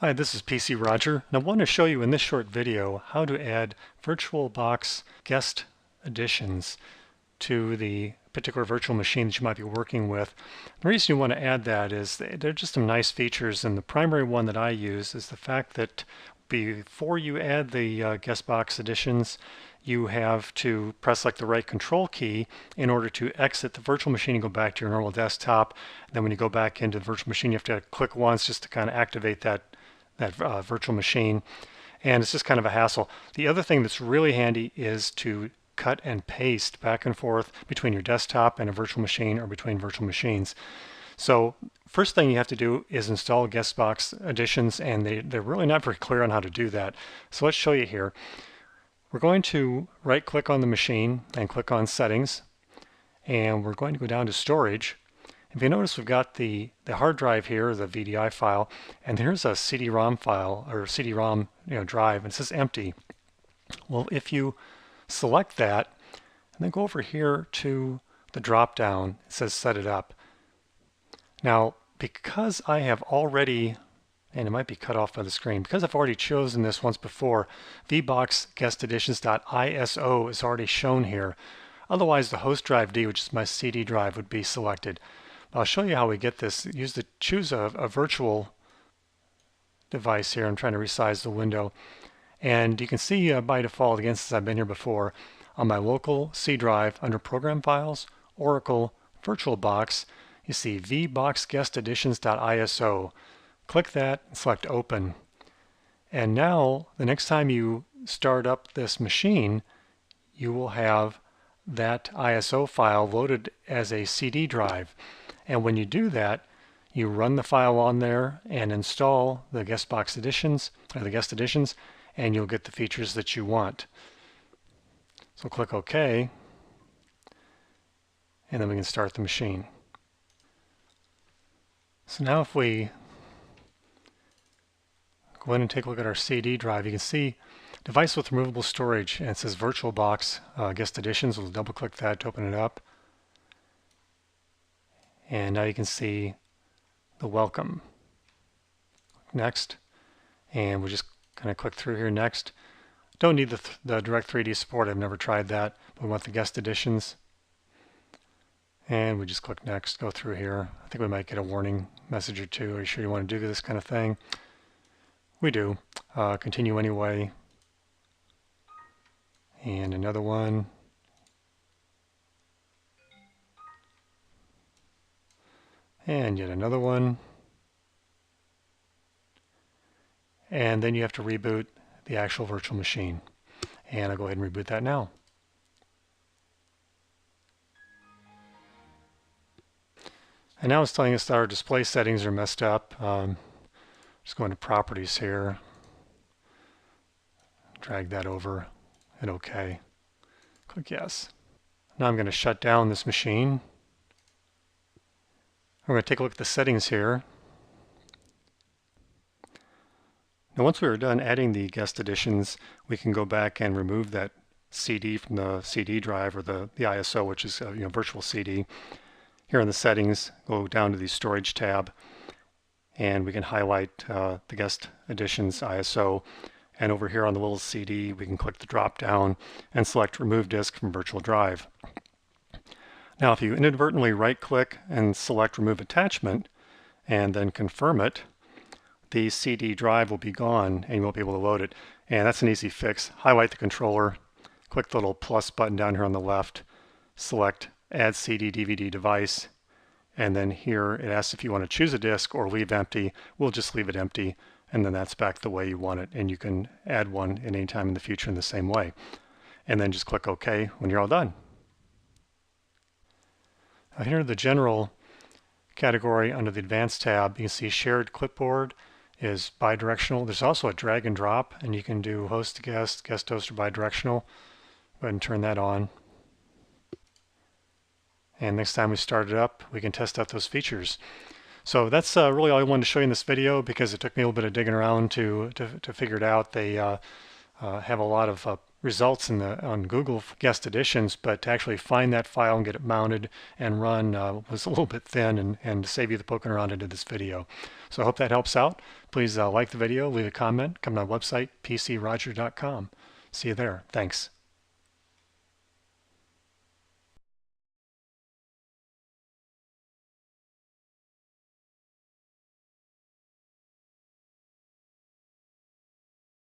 Hi, this is PC Roger, and I want to show you in this short video how to add VirtualBox guest additions to the particular virtual machine that you might be working with. The reason you want to add that is they're just some nice features, and the primary one that I use is the fact that before you add the guest box additions, you have to press like the right control key in order to exit the virtual machine and go back to your normal desktop. Then when you go back into the virtual machine, you have to click once just to kind of activate that virtual machine, and it's just kind of a hassle. The other thing that's really handy is to cut and paste back and forth between your desktop and a virtual machine or between virtual machines. So first thing you have to do is install guest box additions, and they're really not very clear on how to do that. So let's show you here. We're going to right click on the machine and click on settings, and we're going to go down to storage. If you notice, we've got the hard drive here, the VDI file, and here's a CD-ROM file, or CD-ROM drive, and it says empty. Well, if you select that, and then go over here to the drop-down, it says set it up. Now, because I have already, and it might be cut off by the screen, because I've already chosen this once before, vboxguestadditions.iso is already shown here. Otherwise, the host drive D, which is my CD drive, would be selected. I'll show you how we get this. Choose a virtual device here. I'm trying to resize the window. And you can see by default, again, since I've been here before, on my local C drive under Program Files, Oracle, VirtualBox, you see vboxguestadditions.iso. Click that and select Open. And now, the next time you start up this machine, you will have that ISO file loaded as a CD drive. And when you do that, you run the file on there and install the guest box additions, or the guest additions, and you'll get the features that you want. So click OK, and then we can start the machine. So now if we go in and take a look at our CD drive, you can see device with removable storage, and it says VirtualBox guest additions. We'll double click that to open it up. And now you can see the welcome. Next, and we'll just kind of click through here next. Don't need the direct 3D support, I've never tried that, but we want the guest additions. And we just click next, go through here. I think we might get a warning message or two. Are you sure you want to do this kind of thing? We do. Continue anyway. And another one. And yet another one. And then you have to reboot the actual virtual machine. And I'll go ahead and reboot that now. And now it's telling us that our display settings are messed up. Just go into Properties here. Drag that over. Hit OK. Click Yes. Now I'm going to shut down this machine. We're going to take a look at the settings here. Now once we are done adding the guest additions, we can go back and remove that CD from the CD drive, or the ISO, which is virtual CD. Here in the settings, go down to the storage tab, and we can highlight the guest additions ISO. And over here on the little CD, we can click the drop down and select remove disk from virtual drive. Now if you inadvertently right click and select remove attachment and then confirm it, the CD drive will be gone and you won't be able to load it. And that's an easy fix. Highlight the controller, click the little plus button down here on the left, select add CD DVD device, and then here it asks if you want to choose a disk or leave empty. We'll just leave it empty, and then that's back the way you want it, and you can add one at any time in the future in the same way. And then just click OK when you're all done. Now here in the general category under the advanced tab, you can see shared clipboard is bidirectional. There's also a drag and drop, and you can do host to guest, guest host, or bidirectional. Go ahead and turn that on. And next time we start it up, we can test out those features. So that's really all I wanted to show you in this video, because it took me a little bit of digging around to figure it out. They have a lot of results on Google guest editions, but to actually find that file and get it mounted and run was a little bit thin, and to save you the poking around into this video. So I hope that helps out. Please like the video, leave a comment, come to my website, pcroger.com. See you there. Thanks.